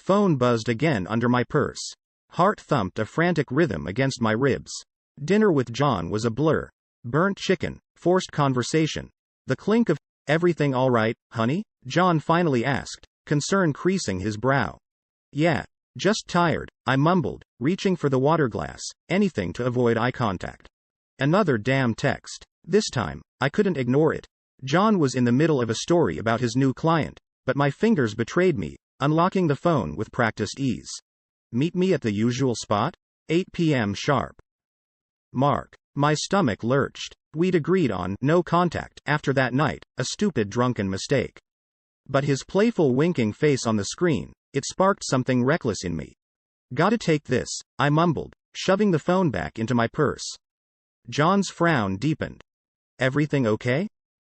Phone buzzed again under my purse. Heart thumped a frantic rhythm against my ribs. Dinner with John was a blur. Burnt chicken, forced conversation. The clink of, "Everything all right, honey?" John finally asked, concern creasing his brow. "Yeah. Just tired," I mumbled, reaching for the water glass, anything to avoid eye contact. Another damn text. This time, I couldn't ignore it. John was in the middle of a story about his new client, but my fingers betrayed me, unlocking the phone with practiced ease. "Meet me at the usual spot? 8 p.m. sharp." Mark. My stomach lurched. We'd agreed on no contact after that night, a stupid drunken mistake. But his playful winking face on the screen, it sparked something reckless in me. "Gotta take this," I mumbled, shoving the phone back into my purse. John's frown deepened. "Everything okay?"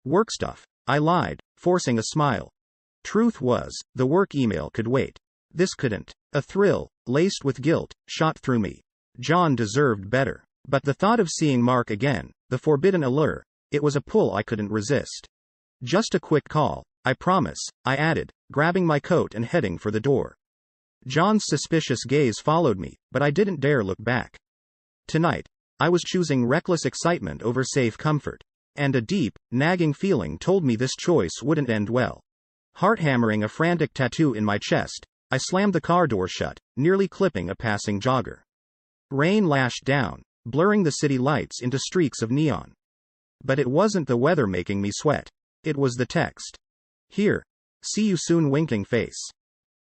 "Work stuff," I lied, forcing a smile. Truth was, the work email could wait. This couldn't. A thrill, laced with guilt, shot through me. John deserved better. But the thought of seeing Mark again, the forbidden allure, it was a pull I couldn't resist. "Just a quick call, I promise," I added, grabbing my coat and heading for the door. John's suspicious gaze followed me, but I didn't dare look back. Tonight, I was choosing reckless excitement over safe comfort. And a deep, nagging feeling told me this choice wouldn't end well. Heart hammering a frantic tattoo in my chest, I slammed the car door shut, nearly clipping a passing jogger. Rain lashed down, blurring the city lights into streaks of neon. But it wasn't the weather making me sweat. It was the text. "Here. See you soon, winking face.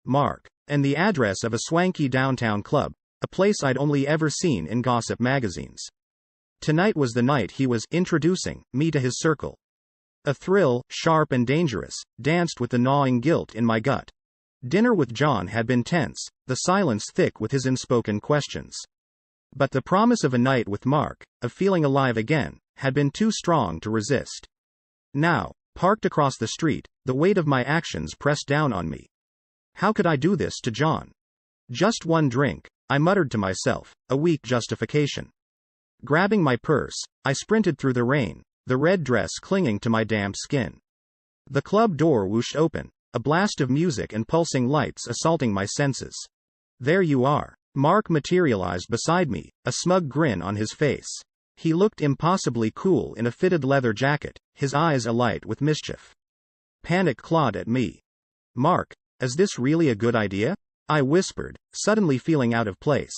Mark." And the address of a swanky downtown club, a place I'd only ever seen in gossip magazines. Tonight was the night he was introducing me to his circle. A thrill, sharp and dangerous, danced with the gnawing guilt in my gut. Dinner with John had been tense, the silence thick with his unspoken questions. But the promise of a night with Mark, of feeling alive again, had been too strong to resist. Now, parked across the street, the weight of my actions pressed down on me. How could I do this to John? "Just one drink," I muttered to myself, a weak justification. Grabbing my purse, I sprinted through the rain, the red dress clinging to my damp skin. The club door whooshed open, a blast of music and pulsing lights assaulting my senses. "There you are." Mark materialized beside me, a smug grin on his face. He looked impossibly cool in a fitted leather jacket, his eyes alight with mischief. Panic clawed at me. "Mark, is this really a good idea?" I whispered, suddenly feeling out of place.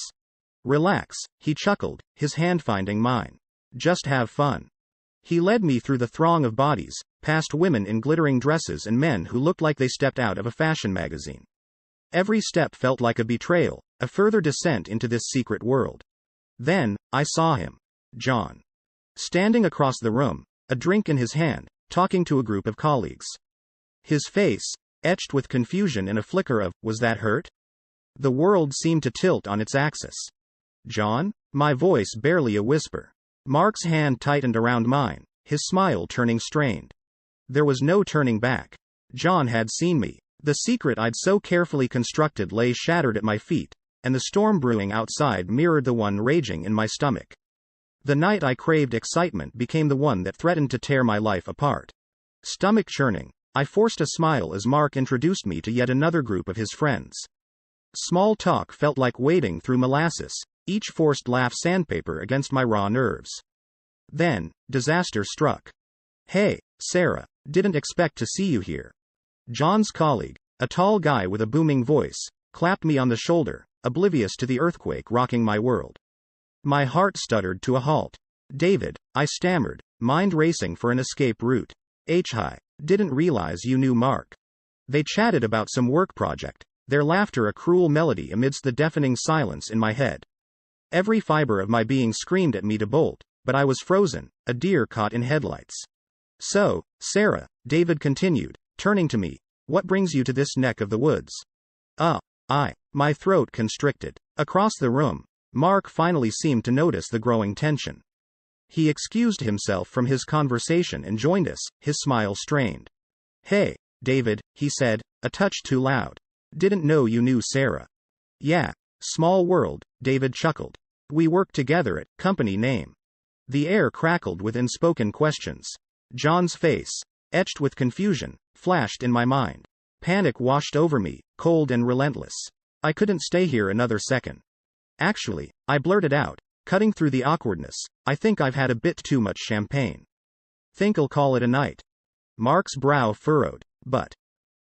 "Relax," he chuckled, his hand finding mine. "Just have fun." He led me through the throng of bodies, past women in glittering dresses and men who looked like they stepped out of a fashion magazine. Every step felt like a betrayal, a further descent into this secret world. Then, I saw him. John. Standing across the room, a drink in his hand, talking to a group of colleagues. His face, etched with confusion and a flicker of, "Was that hurt?" The world seemed to tilt on its axis. "John?" My voice barely a whisper. Mark's hand tightened around mine, his smile turning strained. There was no turning back. John had seen me. The secret I'd so carefully constructed lay shattered at my feet, and the storm brewing outside mirrored the one raging in my stomach. The night I craved excitement became the one that threatened to tear my life apart. Stomach churning, I forced a smile as Mark introduced me to yet another group of his friends. Small talk felt like wading through molasses, each forced laugh sandpaper against my raw nerves. Then, disaster struck. "Hey, Sarah, didn't expect to see you here." John's colleague, a tall guy with a booming voice, clapped me on the shoulder, oblivious to the earthquake rocking my world. My heart stuttered to a halt. "David," I stammered, mind racing for an escape route. "Hi, didn't realize you knew Mark." They chatted about some work project, their laughter a cruel melody amidst the deafening silence in my head. Every fiber of my being screamed at me to bolt, but I was frozen, a deer caught in headlights. "So, Sarah," David continued, turning to me, "what brings you to this neck of the woods?" My throat constricted. Across the room, Mark finally seemed to notice the growing tension. He excused himself from his conversation and joined us, his smile strained. "Hey, David," he said, a touch too loud. "Didn't know you knew Sarah." "Yeah, small world," David chuckled. "We work together at company name." The air crackled with unspoken questions. John's face, etched with confusion, flashed in my mind. Panic washed over me, cold and relentless. I couldn't stay here another second. Actually, I blurted out, cutting through the awkwardness, I think I've had a bit too much champagne. Think I'll call it a night. Mark's brow furrowed. But.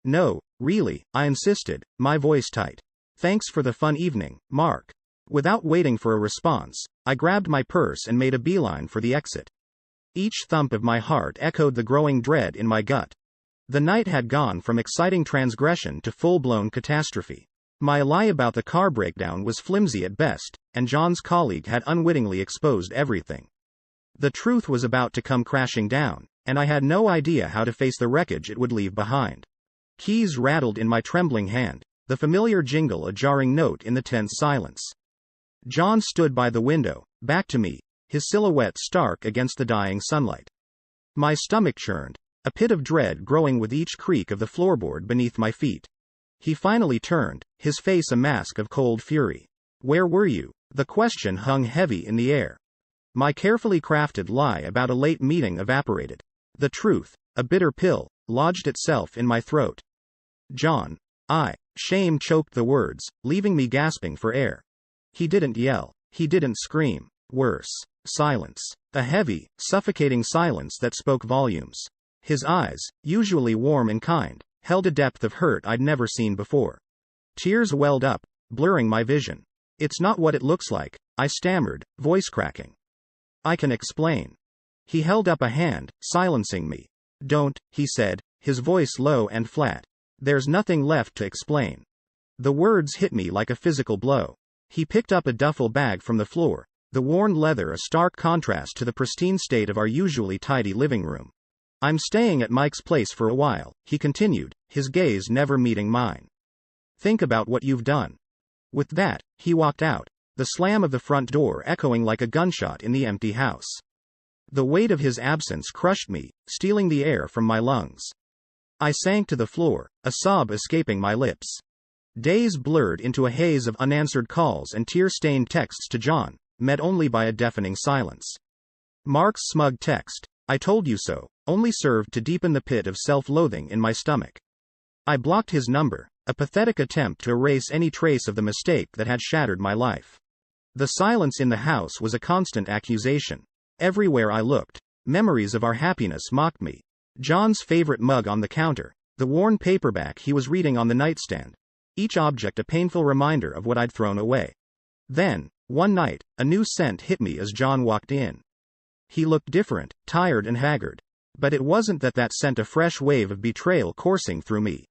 No, really, I insisted, my voice tight. Thanks for the fun evening, Mark. Without waiting for a response, I grabbed my purse and made a beeline for the exit. Each thump of my heart echoed the growing dread in my gut. The night had gone from exciting transgression to full-blown catastrophe. My lie about the car breakdown was flimsy at best, and John's colleague had unwittingly exposed everything. The truth was about to come crashing down, and I had no idea how to face the wreckage it would leave behind. Keys rattled in my trembling hand, the familiar jingle a jarring note in the tense silence. John stood by the window, back to me, his silhouette stark against the dying sunlight. My stomach churned, a pit of dread growing with each creak of the floorboard beneath my feet. He finally turned, his face a mask of cold fury. Where were you? The question hung heavy in the air. My carefully crafted lie about a late meeting evaporated. The truth, a bitter pill, lodged itself in my throat. John. Shame choked the words, leaving me gasping for air. He didn't yell. He didn't scream. Worse. Silence. A heavy, suffocating silence that spoke volumes. His eyes, usually warm and kind, held a depth of hurt I'd never seen before. Tears welled up, blurring my vision. It's not what it looks like, I stammered, voice cracking. I can explain. He held up a hand, silencing me. Don't, he said, his voice low and flat. There's nothing left to explain. The words hit me like a physical blow. He picked up a duffel bag from the floor, the worn leather a stark contrast to the pristine state of our usually tidy living room. I'm staying at Mike's place for a while, he continued, his gaze never meeting mine. Think about what you've done. With that, he walked out, the slam of the front door echoing like a gunshot in the empty house. The weight of his absence crushed me, stealing the air from my lungs. I sank to the floor, a sob escaping my lips. Days blurred into a haze of unanswered calls and tear-stained texts to John, met only by a deafening silence. Mark's smug text, I told you so, only served to deepen the pit of self-loathing in my stomach. I blocked his number, a pathetic attempt to erase any trace of the mistake that had shattered my life. The silence in the house was a constant accusation. Everywhere I looked, memories of our happiness mocked me. John's favorite mug on the counter, the worn paperback he was reading on the nightstand, each object a painful reminder of what I'd thrown away. Then, one night, a new scent hit me as John walked in. He looked different, tired and haggard. But it wasn't that sent a fresh wave of betrayal coursing through me.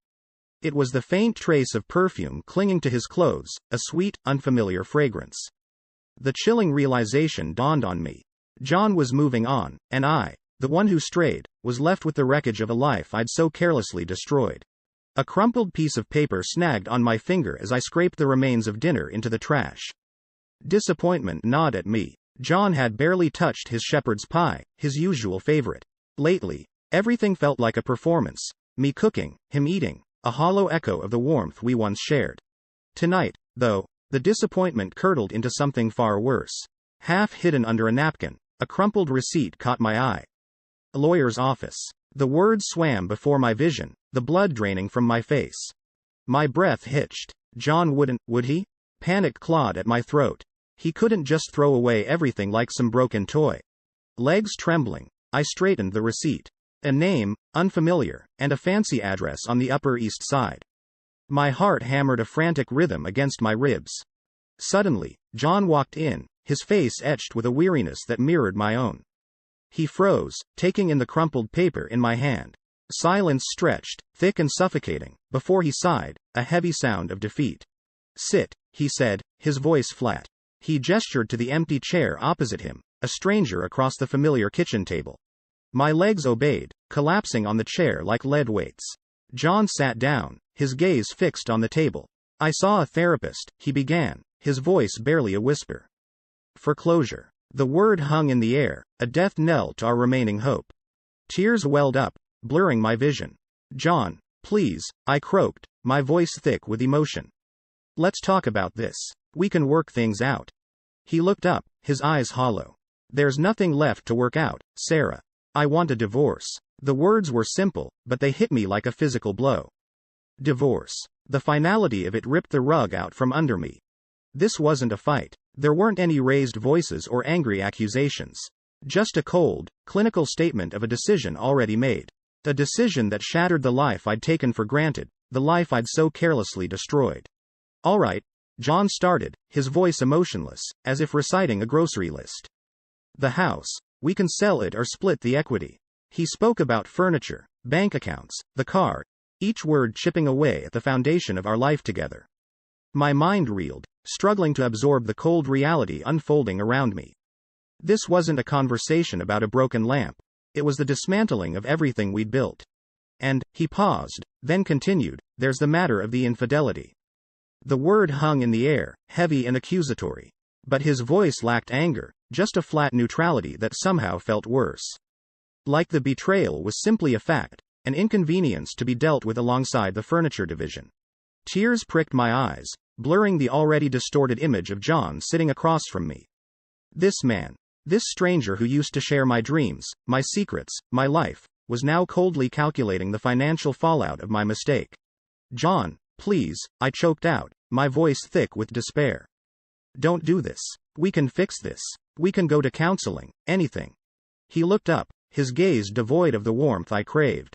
It was the faint trace of perfume clinging to his clothes, a sweet, unfamiliar fragrance. The chilling realization dawned on me. John was moving on, and I, the one who strayed, was left with the wreckage of a life I'd so carelessly destroyed. A crumpled piece of paper snagged on my finger as I scraped the remains of dinner into the trash. Disappointment gnawed at me. John had barely touched his shepherd's pie, his usual favorite. Lately, everything felt like a performance. Me cooking, him eating, a hollow echo of the warmth we once shared. Tonight, though, the disappointment curdled into something far worse. Half hidden under a napkin, a crumpled receipt caught my eye. A lawyer's office. The words swam before my vision, the blood draining from my face. My breath hitched. John wouldn't, would he? Panic clawed at my throat. He couldn't just throw away everything like some broken toy. Legs trembling, I straightened the receipt. A name, unfamiliar, and a fancy address on the Upper East Side. My heart hammered a frantic rhythm against my ribs. Suddenly, John walked in, his face etched with a weariness that mirrored my own. He froze, taking in the crumpled paper in my hand. Silence stretched, thick and suffocating, before he sighed, a heavy sound of defeat. Sit, he said, his voice flat. He gestured to the empty chair opposite him, a stranger across the familiar kitchen table. My legs obeyed, collapsing on the chair like lead weights. John sat down, his gaze fixed on the table. I saw a therapist, he began, his voice barely a whisper. Foreclosure. The word hung in the air, a death knell to our remaining hope. Tears welled up, blurring my vision. John, please, I croaked, my voice thick with emotion. Let's talk about this. We can work things out. He looked up, his eyes hollow. There's nothing left to work out, Sarah. I want a divorce. The words were simple, but they hit me like a physical blow. Divorce. The finality of it ripped the rug out from under me. This wasn't a fight. There weren't any raised voices or angry accusations. Just a cold, clinical statement of a decision already made. A decision that shattered the life I'd taken for granted, the life I'd so carelessly destroyed. All right, John started, his voice emotionless, as if reciting a grocery list. The house. We can sell it or split the equity. He spoke about furniture, bank accounts, the car, each word chipping away at the foundation of our life together. My mind reeled, struggling to absorb the cold reality unfolding around me. This wasn't a conversation about a broken lamp. It was the dismantling of everything we'd built. And, he paused, then continued, there's the matter of the infidelity. The word hung in the air, heavy and accusatory. But his voice lacked anger, just a flat neutrality that somehow felt worse. Like the betrayal was simply a fact, an inconvenience to be dealt with alongside the furniture division. Tears pricked my eyes, blurring the already distorted image of John sitting across from me. This man, this stranger who used to share my dreams, my secrets, my life, was now coldly calculating the financial fallout of my mistake. John, please, I choked out, my voice thick with despair. Don't do this. We can fix this. We can go to counseling, anything. He looked up, his gaze devoid of the warmth I craved.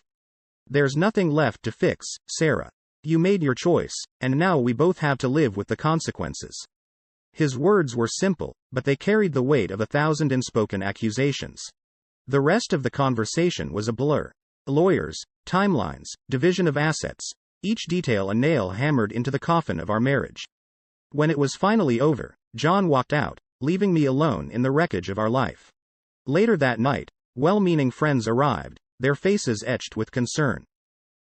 There's nothing left to fix, Sarah. You made your choice, and now we both have to live with the consequences. His words were simple, but they carried the weight of 1,000 unspoken accusations. The rest of the conversation was a blur. Lawyers, timelines, division of assets, each detail a nail hammered into the coffin of our marriage. When it was finally over, John walked out, leaving me alone in the wreckage of our life. Later that night, well-meaning friends arrived, their faces etched with concern.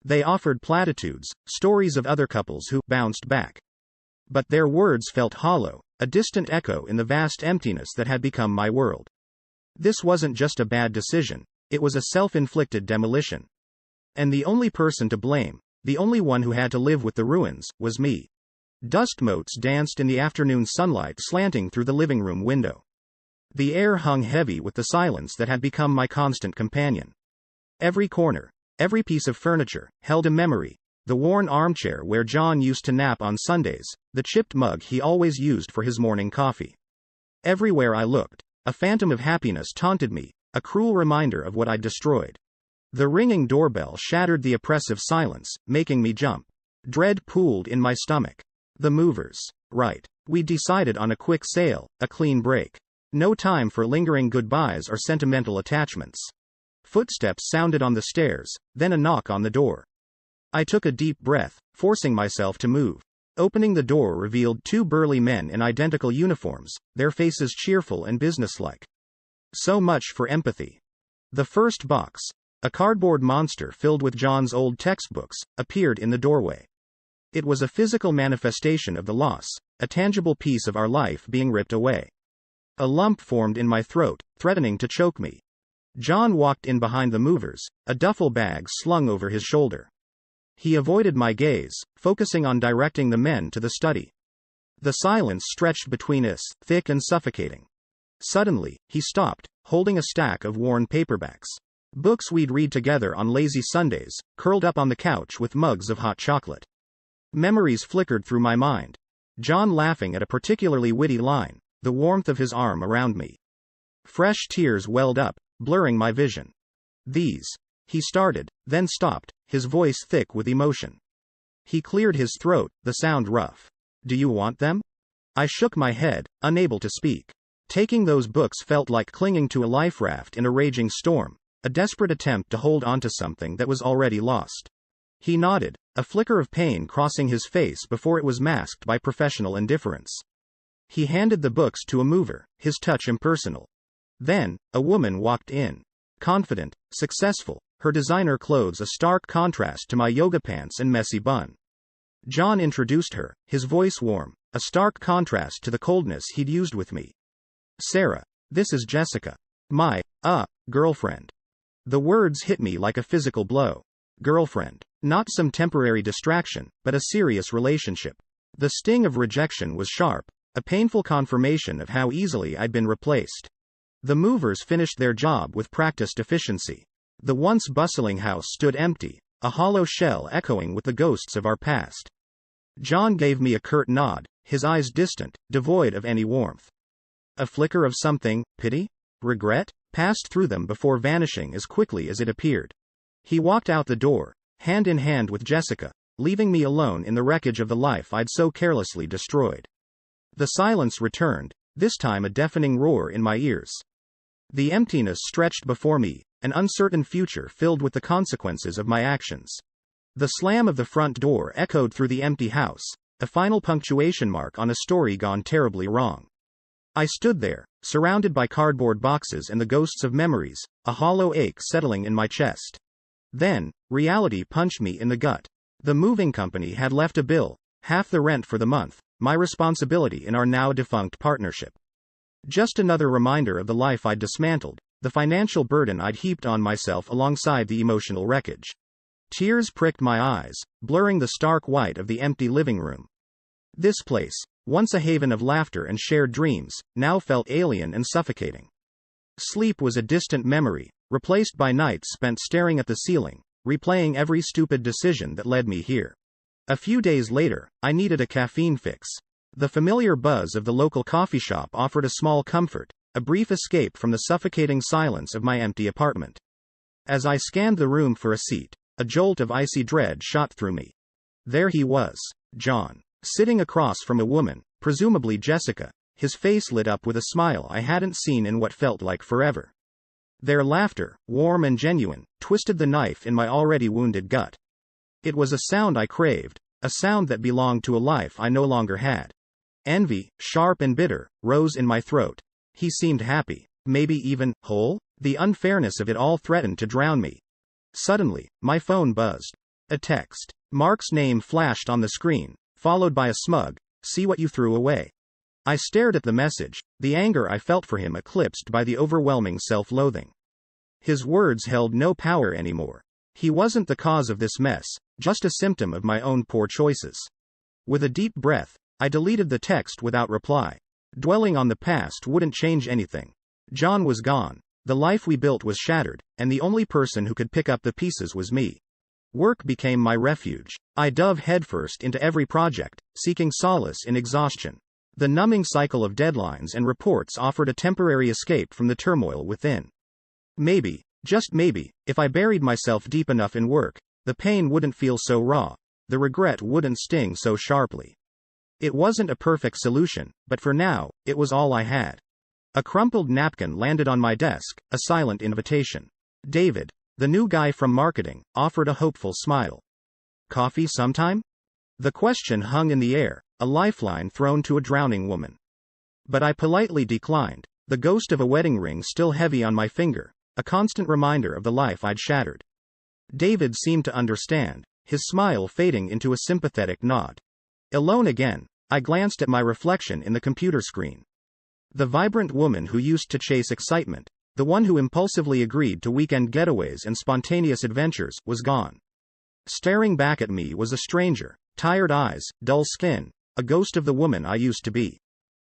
They offered platitudes, stories of other couples who bounced back. But their words felt hollow, a distant echo in the vast emptiness that had become my world. This wasn't just a bad decision, it was a self-inflicted demolition. And the only person to blame, the only one who had to live with the ruins, was me. Dust motes danced in the afternoon sunlight slanting through the living room window. The air hung heavy with the silence that had become my constant companion. Every corner, every piece of furniture, held a memory. The worn armchair where John used to nap on Sundays, the chipped mug he always used for his morning coffee. Everywhere I looked, a phantom of happiness taunted me, a cruel reminder of what I'd destroyed. The ringing doorbell shattered the oppressive silence, making me jump. Dread pooled in my stomach. The movers. Right. We decided on a quick sale, a clean break. No time for lingering goodbyes or sentimental attachments. Footsteps sounded on the stairs, then a knock on the door. I took a deep breath, forcing myself to move. Opening the door revealed 2 burly men in identical uniforms, their faces cheerful and businesslike. So much for empathy. The first box, a cardboard monster filled with John's old textbooks, appeared in the doorway. It was a physical manifestation of the loss, a tangible piece of our life being ripped away. A lump formed in my throat, threatening to choke me. John walked in behind the movers, a duffel bag slung over his shoulder. He avoided my gaze, focusing on directing the men to the study. The silence stretched between us, thick and suffocating. Suddenly, he stopped, holding a stack of worn paperbacks. Books we'd read together on lazy Sundays, curled up on the couch with mugs of hot chocolate. Memories flickered through my mind. John laughing at a particularly witty line, the warmth of his arm around me. Fresh tears welled up, blurring my vision. These. He started, then stopped, his voice thick with emotion. He cleared his throat, the sound rough. Do you want them? I shook my head, unable to speak. Taking those books felt like clinging to a life raft in a raging storm, a desperate attempt to hold onto something that was already lost. He nodded, a flicker of pain crossing his face before it was masked by professional indifference. He handed the books to a mover, his touch impersonal. Then, a woman walked in. Confident, successful, her designer clothes a stark contrast to my yoga pants and messy bun. John introduced her, his voice warm, a stark contrast to the coldness he'd used with me. Sarah, this is Jessica. My, girlfriend. The words hit me like a physical blow. Girlfriend. Not some temporary distraction, but a serious relationship. The sting of rejection was sharp, a painful confirmation of how easily I'd been replaced. The movers finished their job with practiced efficiency. The once bustling house stood empty, a hollow shell echoing with the ghosts of our past. John gave me a curt nod, his eyes distant, devoid of any warmth. A flicker of something, pity? Regret? Passed through them before vanishing as quickly as it appeared. He walked out the door, hand in hand with Jessica, leaving me alone in the wreckage of the life I'd so carelessly destroyed. The silence returned, this time a deafening roar in my ears. The emptiness stretched before me, an uncertain future filled with the consequences of my actions. The slam of the front door echoed through the empty house, a final punctuation mark on a story gone terribly wrong. I stood there, surrounded by cardboard boxes and the ghosts of memories, a hollow ache settling in my chest. Then, reality punched me in the gut. The moving company had left a bill, half the rent for the month, my responsibility in our now defunct partnership. Just another reminder of the life I'd dismantled, the financial burden I'd heaped on myself alongside the emotional wreckage. Tears pricked my eyes, blurring the stark white of the empty living room. This place, once a haven of laughter and shared dreams, now felt alien and suffocating. Sleep was a distant memory, replaced by nights spent staring at the ceiling, replaying every stupid decision that led me here. A few days later, I needed a caffeine fix. The familiar buzz of the local coffee shop offered a small comfort, a brief escape from the suffocating silence of my empty apartment. As I scanned the room for a seat, a jolt of icy dread shot through me. There he was, John, sitting across from a woman, presumably Jessica, his face lit up with a smile I hadn't seen in what felt like forever. Their laughter, warm and genuine, twisted the knife in my already wounded gut. It was a sound I craved, a sound that belonged to a life I no longer had. Envy, sharp and bitter, rose in my throat. He seemed happy, maybe even whole. The unfairness of it all threatened to drown me. Suddenly, my phone buzzed. A text. Mark's name flashed on the screen, followed by a smug, "See what you threw away." I stared at the message, the anger I felt for him eclipsed by the overwhelming self-loathing. His words held no power anymore. He wasn't the cause of this mess, just a symptom of my own poor choices. With a deep breath, I deleted the text without reply. Dwelling on the past wouldn't change anything. John was gone, the life we built was shattered, and the only person who could pick up the pieces was me. Work became my refuge. I dove headfirst into every project, seeking solace in exhaustion. The numbing cycle of deadlines and reports offered a temporary escape from the turmoil within. Maybe, just maybe, if I buried myself deep enough in work, the pain wouldn't feel so raw, the regret wouldn't sting so sharply. It wasn't a perfect solution, but for now, it was all I had. A crumpled napkin landed on my desk, a silent invitation. David, the new guy from marketing, offered a hopeful smile. Coffee sometime? The question hung in the air, a lifeline thrown to a drowning woman. But I politely declined, the ghost of a wedding ring still heavy on my finger, a constant reminder of the life I'd shattered. David seemed to understand, his smile fading into a sympathetic nod. Alone again, I glanced at my reflection in the computer screen. The vibrant woman who used to chase excitement, the one who impulsively agreed to weekend getaways and spontaneous adventures, was gone. Staring back at me was a stranger, tired eyes, dull skin, a ghost of the woman I used to be.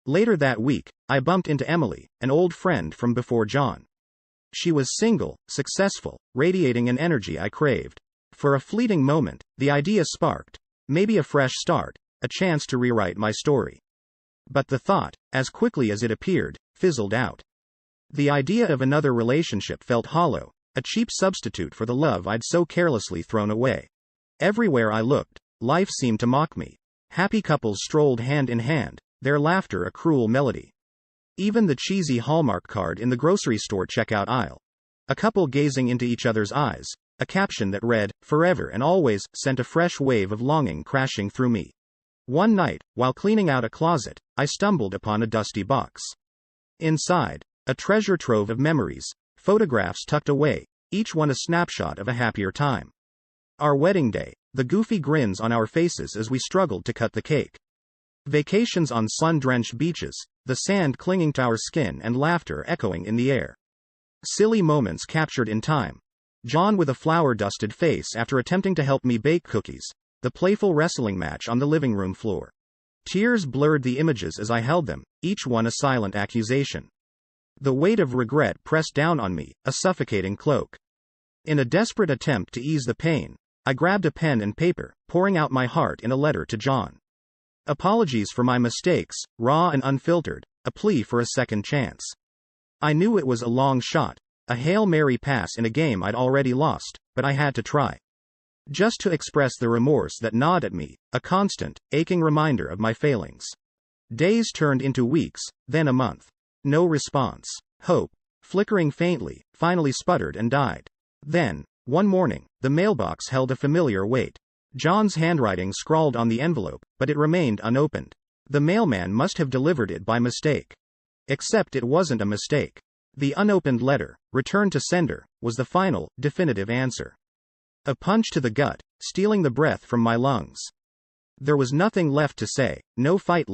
Later that week, I bumped into Emily, an old friend from before John. She was single, successful, radiating an energy I craved. For a fleeting moment, the idea sparked, maybe a fresh start, a chance to rewrite my story. But the thought, as quickly as it appeared, fizzled out. The idea of another relationship felt hollow, a cheap substitute for the love I'd so carelessly thrown away. Everywhere I looked, life seemed to mock me. Happy couples strolled hand in hand, their laughter a cruel melody. Even the cheesy Hallmark card in the grocery store checkout aisle. A couple gazing into each other's eyes, a caption that read, "Forever and always," sent a fresh wave of longing crashing through me. One night, while cleaning out a closet, I stumbled upon a dusty box. Inside, a treasure trove of memories, photographs tucked away, each one a snapshot of a happier time. Our wedding day, the goofy grins on our faces as we struggled to cut the cake. Vacations on sun-drenched beaches, the sand clinging to our skin and laughter echoing in the air. Silly moments captured in time. John with a flour-dusted face after attempting to help me bake cookies. The playful wrestling match on the living room floor. Tears blurred the images as I held them, each one a silent accusation. The weight of regret pressed down on me, a suffocating cloak. In a desperate attempt to ease the pain, I grabbed a pen and paper, pouring out my heart in a letter to John. Apologies for my mistakes, raw and unfiltered, a plea for a second chance. I knew it was a long shot, a Hail Mary pass in a game I'd already lost, but I had to try. Just to express the remorse that gnawed at me, a constant, aching reminder of my failings. Days turned into weeks, then a month. No response. Hope, flickering faintly, finally sputtered and died. Then, one morning, the mailbox held a familiar weight. John's handwriting scrawled on the envelope, but it remained unopened. The mailman must have delivered it by mistake. Except it wasn't a mistake. The unopened letter, returned to sender, was the final, definitive answer. A punch to the gut, stealing the breath from my lungs. There was nothing left to say, no fight left.